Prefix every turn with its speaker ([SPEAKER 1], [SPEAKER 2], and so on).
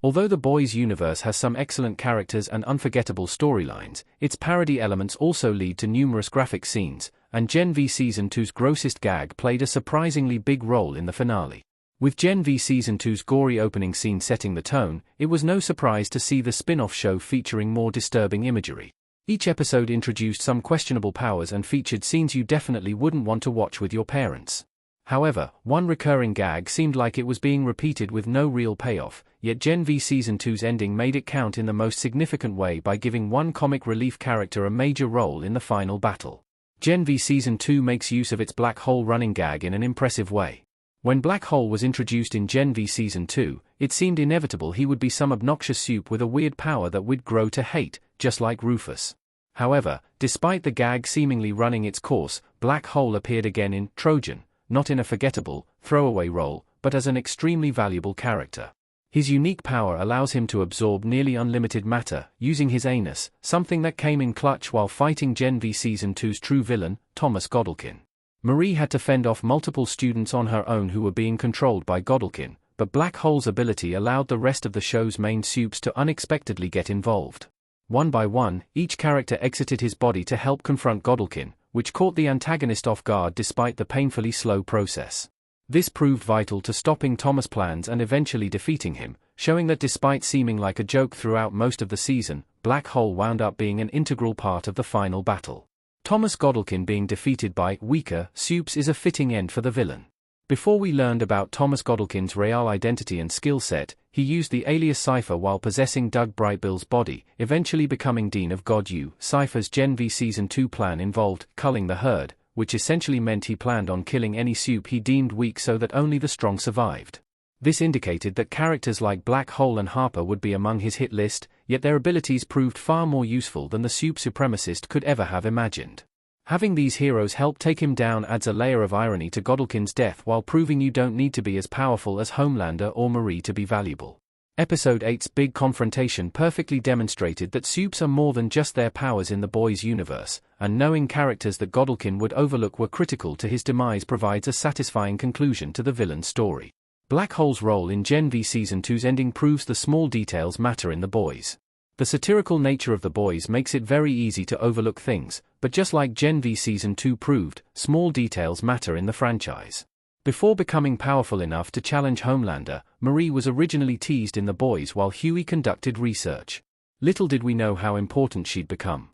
[SPEAKER 1] Although The Boys universe has some excellent characters and unforgettable storylines, its parody elements also lead to numerous graphic scenes, and Gen V Season 2's grossest gag played a surprisingly big role in the finale. With Gen V Season 2's gory opening scene setting the tone, it was no surprise to see the spin-off show featuring more disturbing imagery. Each episode introduced some questionable powers and featured scenes you definitely wouldn't want to watch with your parents. However, one recurring gag seemed like it was being repeated with no real payoff, yet Gen V Season 2's ending made it count in the most significant way by giving one comic relief character a major role in the final battle. Gen V Season 2 makes use of its black hole running gag in an impressive way. When Black Hole was introduced in Gen V Season 2, it seemed inevitable he would be some obnoxious soup with a weird power that we'd grow to hate, just like Rufus. However, despite the gag seemingly running its course, Black Hole appeared again in Trojan, not in a forgettable, throwaway role, but as an extremely valuable character. His unique power allows him to absorb nearly unlimited matter, using his anus, something that came in clutch while fighting Gen V Season 2's true villain, Thomas Godolkin. Marie had to fend off multiple students on her own who were being controlled by Godolkin, but Black Hole's ability allowed the rest of the show's main supes to unexpectedly get involved. One by one, each character exited his body to help confront Godolkin, which caught the antagonist off guard despite the painfully slow process. This proved vital to stopping Thomas' plans and eventually defeating him, showing that despite seeming like a joke throughout most of the season, Black Hole wound up being an integral part of the final battle. Thomas Godolkin being defeated by weaker supes is a fitting end for the villain. Before we learned about Thomas Godolkin's real identity and skill set, he used the alias Cypher while possessing Doug Brightbill's body, eventually becoming Dean of God U. Cypher's Gen V Season 2 plan involved culling the herd, which essentially meant he planned on killing any supe he deemed weak so that only the strong survived. This indicated that characters like Black Hole and Harper would be among his hit list, yet their abilities proved far more useful than the supe supremacist could ever have imagined. Having these heroes help take him down adds a layer of irony to Godolkin's death while proving you don't need to be as powerful as Homelander or Marie to be valuable. Episode 8's big confrontation perfectly demonstrated that supes are more than just their powers in the Boys universe, and knowing characters that Godolkin would overlook were critical to his demise provides a satisfying conclusion to the villain's story. Black Hole's role in Gen V Season 2's ending proves the small details matter in The Boys. The satirical nature of The Boys makes it very easy to overlook things, but just like Gen V Season 2 proved, small details matter in the franchise. Before becoming powerful enough to challenge Homelander, Marie was originally teased in The Boys while Huey conducted research. Little did we know how important she'd become.